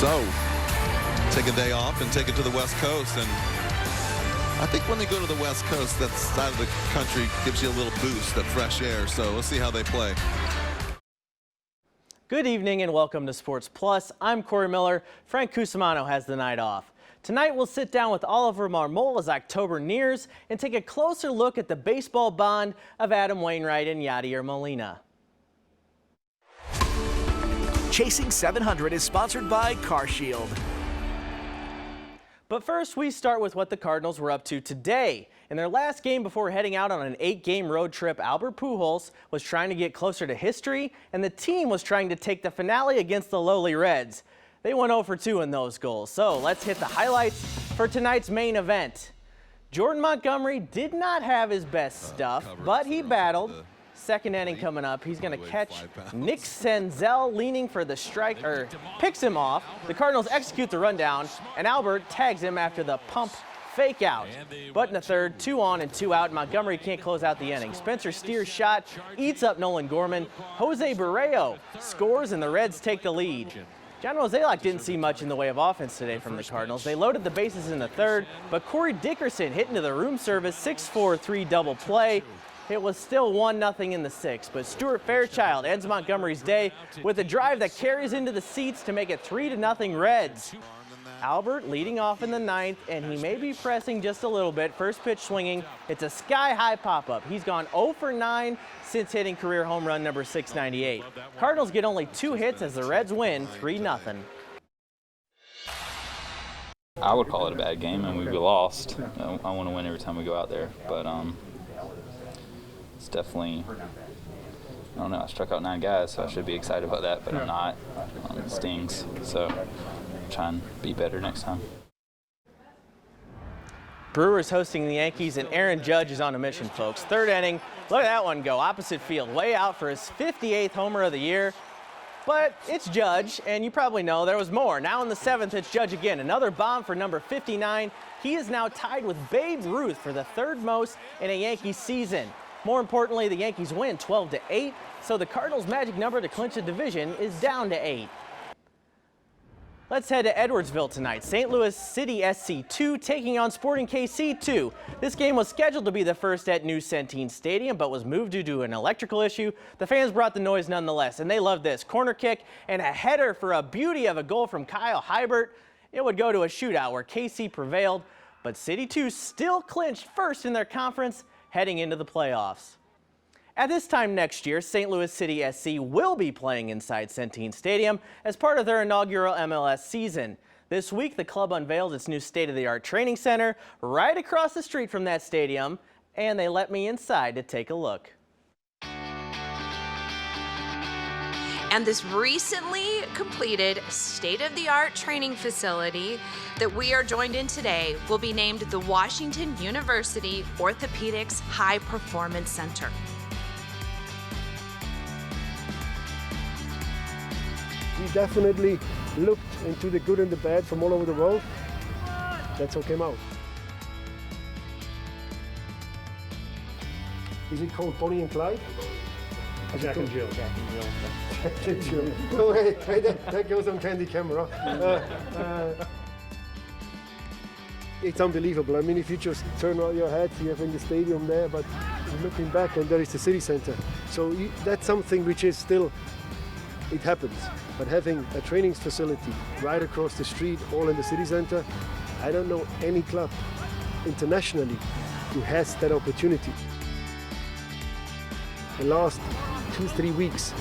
So, take a day off and take it to the West Coast. And I think when they go to the West Coast, that side of the country gives you a little boost, that fresh air. So we'll see how they play. Good evening and welcome to Sports Plus. I'm Corey Miller. Frank Cusimano has the night off. Tonight we'll sit down with Oliver Marmol as October nears and take a closer look at the baseball bond of Adam Wainwright and Yadier Molina. Chasing 700 is sponsored by CarShield. But first, we start with what the Cardinals were up to today. In their last game before heading out on an 8-game road trip, Albert Pujols was trying to get closer to history, and the team was trying to take the finale against the lowly Reds. They went 0 for 2 in those goals. So let's hit the highlights for tonight's main event. Jordan Montgomery did not have his best stuff, but he battled. Second inning coming up. He's going to catch Nick Senzel leaning for the strike, or picks him off. The Cardinals execute the rundown, and Albert tags him after the pump fake out. But in the third, 2 on and 2 out, Montgomery can't close out the inning. Spencer Steer's shot eats up Nolan Gorman. Jose Barrero scores, and the Reds take the lead. John Mozeliak didn't see much in the way of offense today from the Cardinals. They loaded the bases in the third, but Corey Dickerson hit into the room service 6-4-3 double play. It was still 1-0 in the sixth, but Stuart Fairchild ends Montgomery's day with a drive that carries into the seats to make it 3-0 Reds. Albert leading off in the ninth, and he may be pressing just a little bit. First pitch swinging. It's a sky-high pop-up. He's gone 0 for 9 since hitting career home run number 698. Cardinals get only 2 hits as the Reds win 3-0. I would call it a bad game, and we lost. I want to win every time we go out there, but it's definitely, I don't know, I struck out 9 guys, so I should be excited about that, but I'm not. It stings, so try and be better next time. Brewers hosting the Yankees, and Aaron Judge is on a mission, folks. Third inning, look at that one go, opposite field, way out for his 58th homer of the year. But it's Judge, and you probably know there was more. Now in the seventh, it's Judge again. Another bomb for number 59. He is now tied with Babe Ruth for the third most in a Yankees season. More importantly, the Yankees win 12-8, so the Cardinals' magic number to clinch the division is down to 8. Let's head to Edwardsville tonight. St. Louis City SC2 taking on Sporting KC2. This game was scheduled to be the first at new Centene Stadium, but was moved due to an electrical issue. The fans brought the noise nonetheless, and they loved this. Corner kick and a header for a beauty of a goal from Kyle Hybert. It would go to a shootout where KC prevailed, but City 2 still clinched first in their conference heading into the playoffs. At this time next year, St. Louis City SC will be playing inside Centene Stadium as part of their inaugural MLS season. This week, the club unveiled its new state-of-the-art training center right across the street from that stadium, and they let me inside to take a look. And this recently completed state-of-the-art training facility that we are joined in today will be named the Washington University Orthopedics High Performance Center. We definitely looked into the good and the bad from all over the world. That's what came out. Is it called Bonnie and Clyde? Jack and Jill. Jack and Jill. No, hey, that goes on Candy Camera. It's unbelievable. I mean, if you just turn out your head, you have in the stadium there, but you're looking back and there is the city center. So that's something which is still, it happens. But having a training facility right across the street, all in the city center, I don't know any club internationally who has that opportunity. The last 2-3 weeks,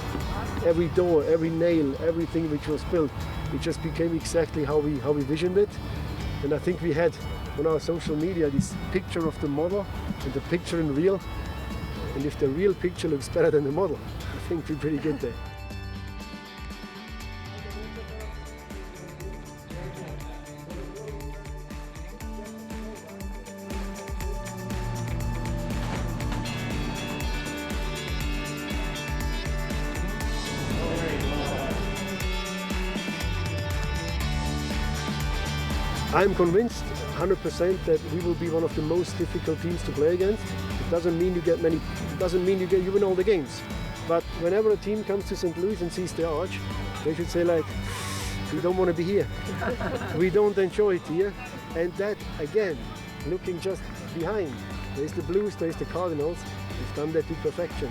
every door, every nail, everything which was built, it just became exactly how we visioned it. And I think we had on our social media this picture of the model and the picture in real. And if the real picture looks better than the model, I think we're pretty good there. I'm convinced 100% that we will be one of the most difficult teams to play against. It doesn't mean you get many, it doesn't mean you win all the games. But whenever a team comes to St. Louis and sees the arch, they should say like, We don't want to be here. We don't enjoy it here. And that, again, looking just behind, there's the Blues, there's the Cardinals. We've done that to perfection.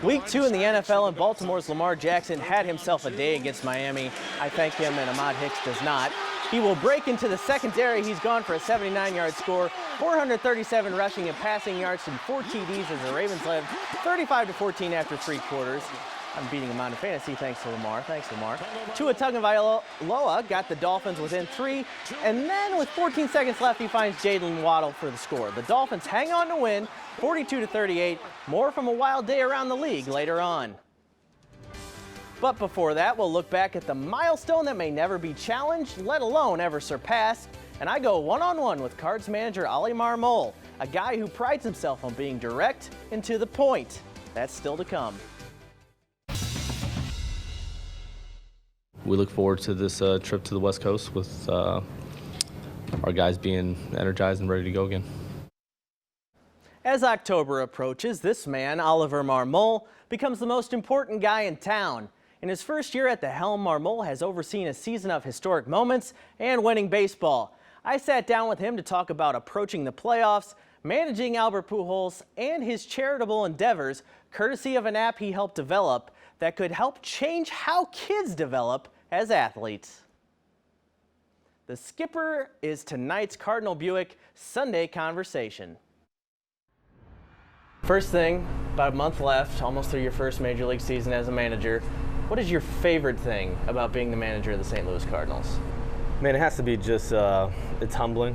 Week 2 in the NFL, and Baltimore's Lamar Jackson had himself a day against Miami. I thank him, and Ahmad Hicks does not. He will break into the secondary. He's gone for a 79-yard score, 437 rushing and passing yards, and 4 TDs as the Ravens led 35-14 after 3 quarters. I'm beating him out in fantasy thanks to Lamar. Thanks, Lamar. Tua Tagovailoa got the Dolphins within 3, and then with 14 seconds left, he finds Jalen Waddle for the score. The Dolphins hang on to win, 42-38. More from a wild day around the league later on. But before that, we'll look back at the milestone that may never be challenged, let alone ever surpassed. And I go one-on-one with Cards manager Ali Marmol, a guy who prides himself on being direct and to the point. That's still to come. We look forward to this trip to the West Coast with our guys being energized and ready to go again. As October approaches, this man, Oliver Marmol, becomes the most important guy in town. In his first year at the helm, Marmol has overseen a season of historic moments and winning baseball. I sat down with him to talk about approaching the playoffs, managing Albert Pujols, and his charitable endeavors, courtesy of an app he helped develop that could help change how kids develop as athletes. The skipper is tonight's Cardinal Buick Sunday Conversation. First thing, about a month left, almost through your first Major League season as a manager. What is your favorite thing about being the manager of the St. Louis Cardinals? Man, it has to be just, it's humbling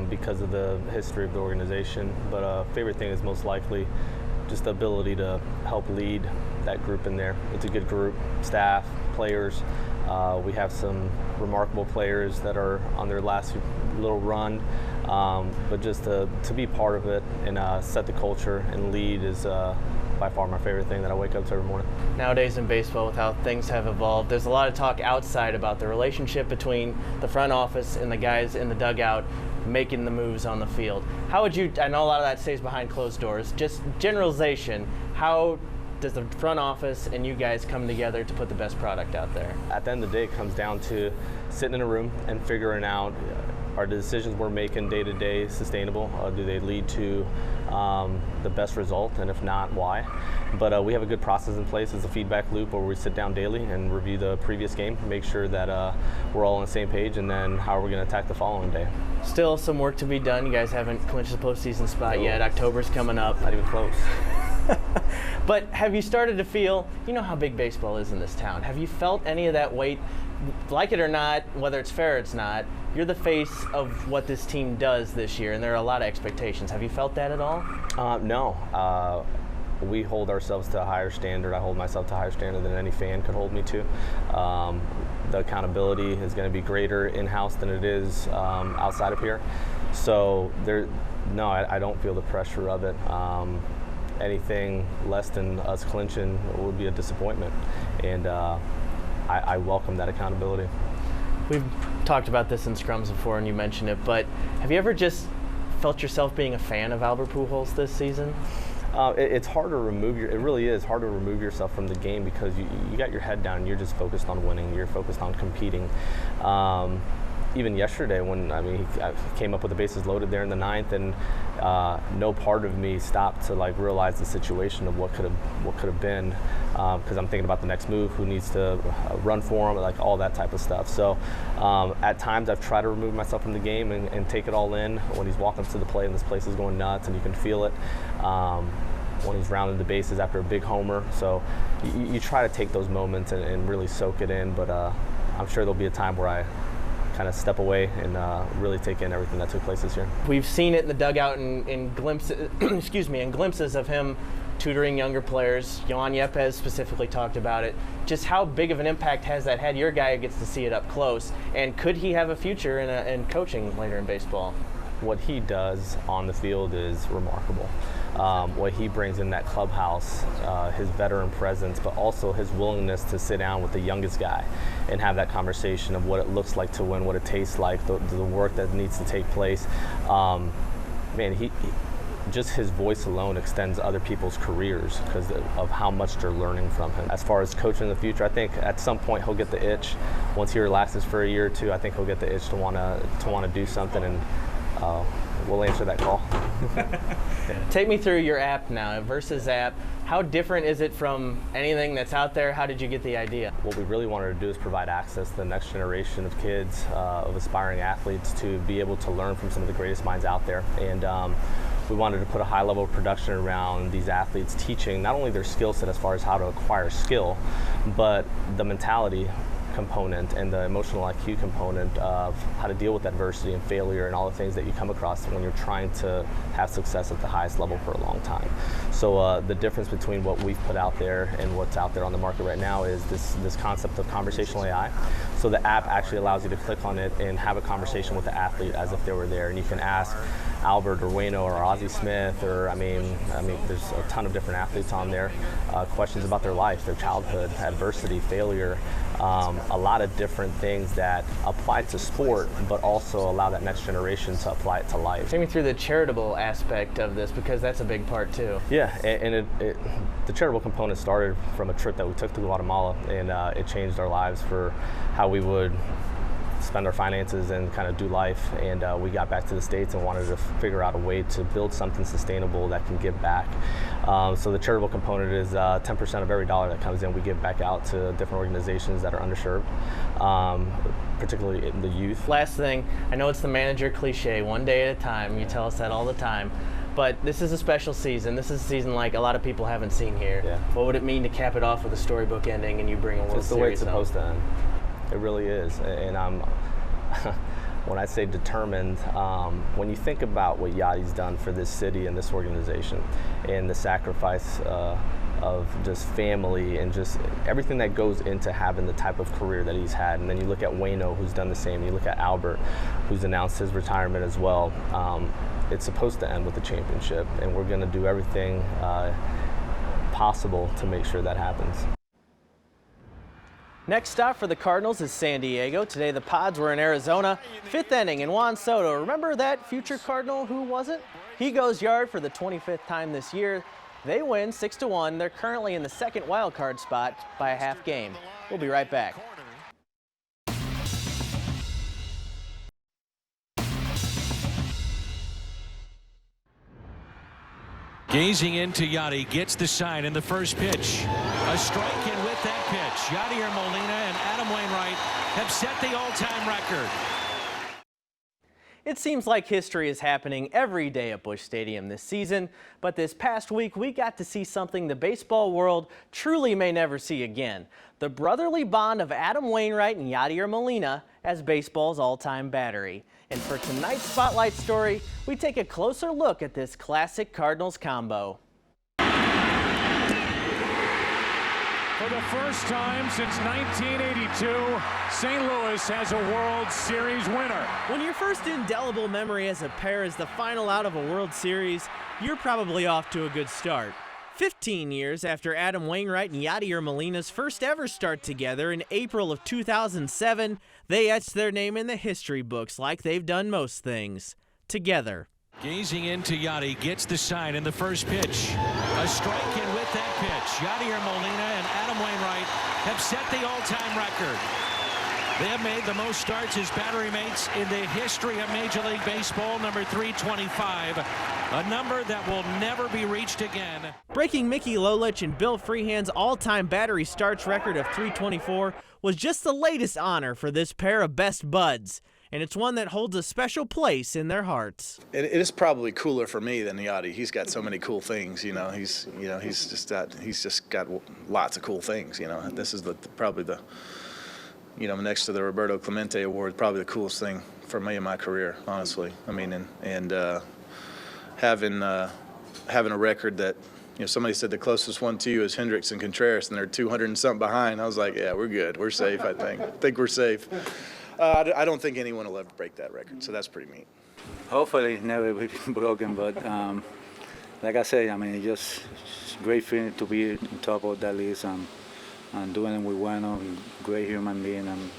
because of the history of the organization. But favorite thing is most likely just the ability to help lead that group in there. It's a good group, staff, players. We have some remarkable players that are on their last little run. But just to be part of it and set the culture and lead is by far my favorite thing that I wake up to every morning. Nowadays in baseball, with how things have evolved, there's a lot of talk outside about the relationship between the front office and the guys in the dugout making the moves on the field. How would you, I know a lot of that stays behind closed doors, just generalization, how does the front office and you guys come together to put the best product out there? At the end of the day, it comes down to sitting in a room and figuring out, are the decisions we're making day to day sustainable? Do they lead to the best result? And if not, why? But we have a good process in place as a feedback loop where we sit down daily and review the previous game, make sure that we're all on the same page, and then how are we going to attack the following day. Still some work to be done. You guys haven't clinched the postseason spot yet. October's coming up. Not even close. But have you started to feel, you know how big baseball is in this town, have you felt any of that weight? Like it or not, whether it's fair or it's not, you're the face of what this team does this year, and there are a lot of expectations. Have you felt that at all? No. We hold ourselves to a higher standard. I hold myself to a higher standard than any fan could hold me to. The accountability is going to be greater in-house than it is outside of here. So I don't feel the pressure of it. Anything less than us clinching would be a disappointment, and I welcome that accountability. We've talked about this in scrums before, and you mentioned it, but have you ever just felt yourself being a fan of Albert Pujols this season? It's hard to it really is hard to remove yourself from the game because you got your head down and you're just focused on winning, you're focused on competing. Even yesterday when he came up with the bases loaded there in the ninth, and no part of me stopped to realize the situation of what could have been, because I'm thinking about the next move, who needs to run for him, all that type of stuff. So at times I've tried to remove myself from the game and take it all in when he's walking to the plate and this place is going nuts and you can feel it. When he's rounding the bases after a big homer. So you try to take those moments and really soak it in, but I'm sure there'll be a time where I kind of step away and really take in everything that took place this year. We've seen it in the dugout in glimpses, in glimpses of him tutoring younger players. Yohan Yepes specifically talked about it. Just how big of an impact has that had? You're a guy who gets to see it up close, and could he have a future in coaching later in baseball? What he does on the field is remarkable. What he brings in that clubhouse, his veteran presence, but also his willingness to sit down with the youngest guy and have that conversation of what it looks like to win, what it tastes like, the work that needs to take place. Man, just his voice alone extends other people's careers because of how much they're learning from him. As far as coaching in the future, I think at some point he'll get the itch. Once he relaxes for a year or two, I think he'll get the itch to want to do something, and we'll answer that call. Take me through your app now, Versus app. How different is it from anything that's out there? How did you get the idea? What we really wanted to do is provide access to the next generation of kids, of aspiring athletes, to be able to learn from some of the greatest minds out there. And we wanted to put a high level of production around these athletes, teaching not only their skill set as far as how to acquire skill, but the mentality component and the emotional IQ component of how to deal with adversity and failure and all the things that you come across when you're trying to have success at the highest level for a long time. So the difference between what we've put out there and what's out there on the market right now is this concept of conversational AI. So the app actually allows you to click on it and have a conversation with the athlete as if they were there, and you can ask Albert or Wayno or Ozzie Smith, or I mean, there's a ton of different athletes on there. Questions about their life, their childhood, adversity, failure, a lot of different things that apply to sport, but also allow that next generation to apply it to life. Take me through the charitable aspect of this, because that's a big part too. Yeah, and the charitable component started from a trip that we took to Guatemala, and it changed our lives for how we would spend our finances and kind of do life. And we got back to the States and wanted to figure out a way to build something sustainable that can give back. So the charitable component is 10% of every dollar that comes in, we give back out to different organizations that are underserved, particularly the youth. Last thing, I know it's the manager cliche, one day at a time. You tell us that all the time. But this is a special season. This is a season like a lot of people haven't seen here. Yeah. What would it mean to cap it off with a storybook ending and you bring a World Series It's the way it's home? supposed to end. It really is, and I'm, when I say determined, when you think about what Yadi's done for this city and this organization, and the sacrifice of just family and just everything that goes into having the type of career that he's had, and then you look at Wayno, who's done the same, you look at Albert, who's announced his retirement as well, it's supposed to end with a championship, and we're going to do everything possible to make sure that happens. Next stop for the Cardinals is San Diego. Today the Pods were in Arizona. Fifth inning, and Juan Soto, remember that future Cardinal who wasn't? He goes yard for the 25th time this year. They win 6-1. They're currently in the second wild card spot by a half game. We'll be right back. Gazing into Yadi, gets the sign in the first pitch. A strike, and with that pitch, Yadier Molina and Adam Wainwright have set the all-time record. It seems like history is happening every day at Busch Stadium this season, but this past week we got to see something the baseball world truly may never see again. The brotherly bond of Adam Wainwright and Yadier Molina as baseball's all-time battery. And for tonight's Spotlight story, we take a closer look at this classic Cardinals combo. For the first time since 1982, St. Louis has a World Series winner. When your first indelible memory as a pair is the final out of a World Series, you're probably off to a good start. 15 years after Adam Wainwright and Yadier Molina's first ever start together in April of 2007, they etched their name in the history books like they've done most things. Together. Gazing into Yadi, gets the sign in the first pitch. A strike, and with that pitch, Yadier Molina and Adam Wainwright have set the all-time record. They have made the most starts as battery mates in the history of Major League Baseball, number 325, a number that will never be reached again. Breaking Mickey Lolich and Bill Freehand's all-time battery starts record of 324 was just the latest honor for this pair of best buds, and it's one that holds a special place in their hearts. It is probably cooler for me than Yadi. He's got so many cool things, he's just got lots of cool things, This is probably the next to the Roberto Clemente Award, probably the coolest thing for me in my career, honestly. I mean, and having a record that, somebody said the closest one to you is Hendricks and Contreras, and they're 200 and something behind. I was like, yeah, we're good. We're safe, I think. I think we're safe. I don't think anyone will ever break that record, so that's pretty neat. Hopefully it's never be broken, but like I said, it's just great feeling to be on top of that list and doing it with one great human being, and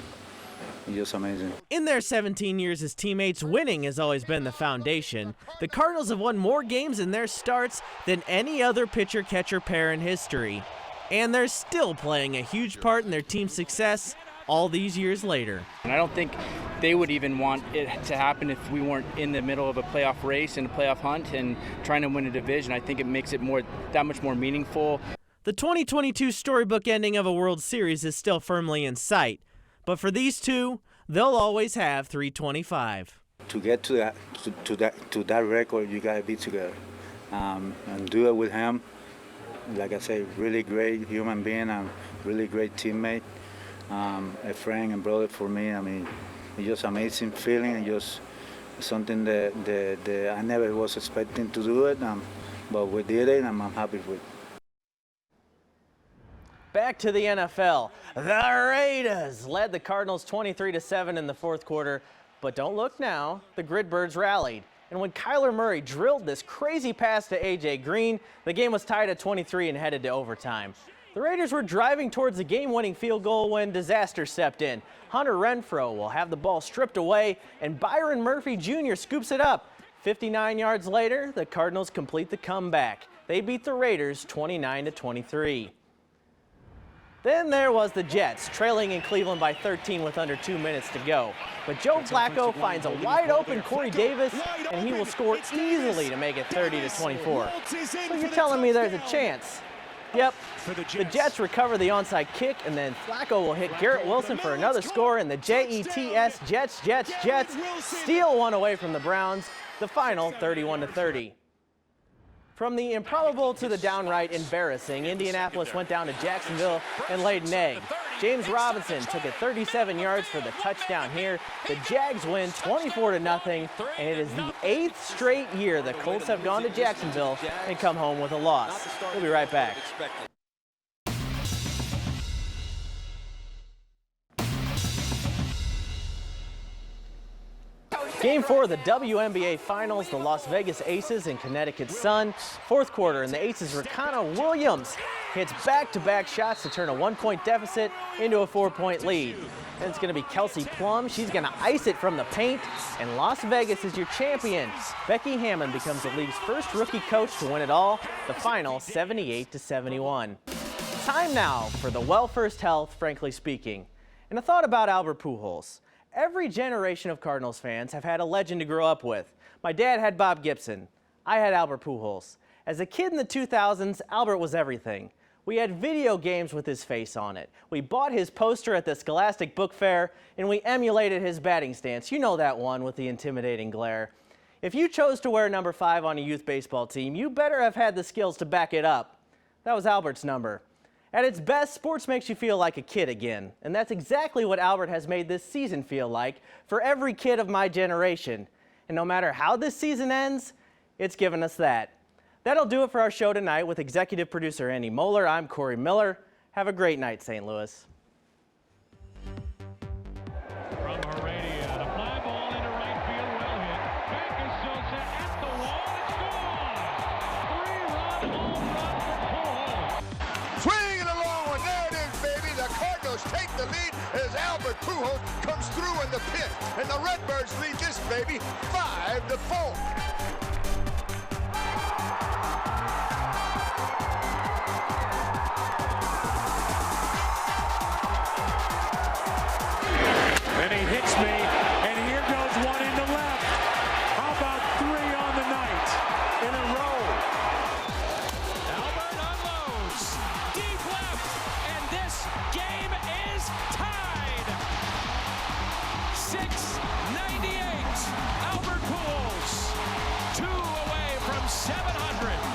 it's just amazing. In their 17 years as teammates, winning has always been the foundation. The Cardinals have won more games in their starts than any other pitcher-catcher pair in history. And they're still playing a huge part in their team's success all these years later. And I don't think they would even want it to happen if we weren't in the middle of a playoff race and a playoff hunt and trying to win a division. I think it makes it that much more meaningful. The 2022 storybook ending of a World Series is still firmly in sight. But for these two, they'll always have 325. To get to that record, you gotta be together, and do it with him. Like I say, really great human being, and really great teammate, a friend and brother for me. I mean, it's just amazing feeling, and just something that I never was expecting to do it, but we did it, and I'm happy with it. Back to the NFL. The Raiders led the Cardinals 23-7 in the fourth quarter, but don't look now. The Gridbirds rallied. And when Kyler Murray drilled this crazy pass to A.J. Green, the game was tied at 23 and headed to overtime. The Raiders were driving towards the game-winning field goal when disaster stepped in. Hunter Renfrow will have the ball stripped away, and Byron Murphy Jr. scoops it up. 59 yards later, the Cardinals complete the comeback. They beat the Raiders 29-23. Then there was the Jets, trailing in Cleveland by 13 with under 2 minutes to go. But Joe Flacco finds a wide-open Corey Davis, and he will score easily to make it 30-24. So you're telling me there's a chance? Yep, the Jets recover the onside kick, and then Flacco will hit Garrett Wilson for another score, and the Jets steal one away from the Browns. The final 31-30. From the improbable to the downright embarrassing, Indianapolis went down to Jacksonville and laid an egg. James Robinson took it 37 yards for the touchdown here. The Jags win 24-0, and it is the 8th straight year the Colts have gone to Jacksonville and come home with a loss. We'll be right back. Game 4 of the WNBA Finals, the Las Vegas Aces and Connecticut Sun. Fourth quarter, and the Aces' Rakana Williams hits back-to-back shots to turn a 1-point deficit into a 4-point lead. And it's going to be Kelsey Plum. She's going to ice it from the paint, and Las Vegas is your champion. Becky Hammond becomes the league's first rookie coach to win it all. The final 78-71. Time now for the Well First Health, Frankly Speaking. And a thought about Albert Pujols. Every generation of Cardinals fans have had a legend to grow up with. My dad had Bob Gibson. I had Albert Pujols. As a kid in the 2000s, Albert was everything. We had video games with his face on it. We bought his poster at the Scholastic Book Fair, and we emulated his batting stance. You know that one with the intimidating glare. If you chose to wear number 5 on a youth baseball team, you better have had the skills to back it up. That was Albert's number. At its best, sports makes you feel like a kid again. And that's exactly what Albert has made this season feel like for every kid of my generation. And no matter how this season ends, it's given us that. That'll do it for our show tonight with executive producer Andy Moeller. I'm Corey Miller. Have a great night, St. Louis. From Heredia, the fly ball into right field, well hit. Back is Sosa at the wall, it's gone! 3-run home run for Pujols. Swinging along one, there it is, baby. The Cardinals take the lead as Albert Pujols comes through in the pit, and the Redbirds lead this baby 5-4. And he hits me, and here goes one into left. How about 3 on the night in a row? Albert unloads, deep left, and this game is tied. 698, Albert Pujols, 2 away from 700.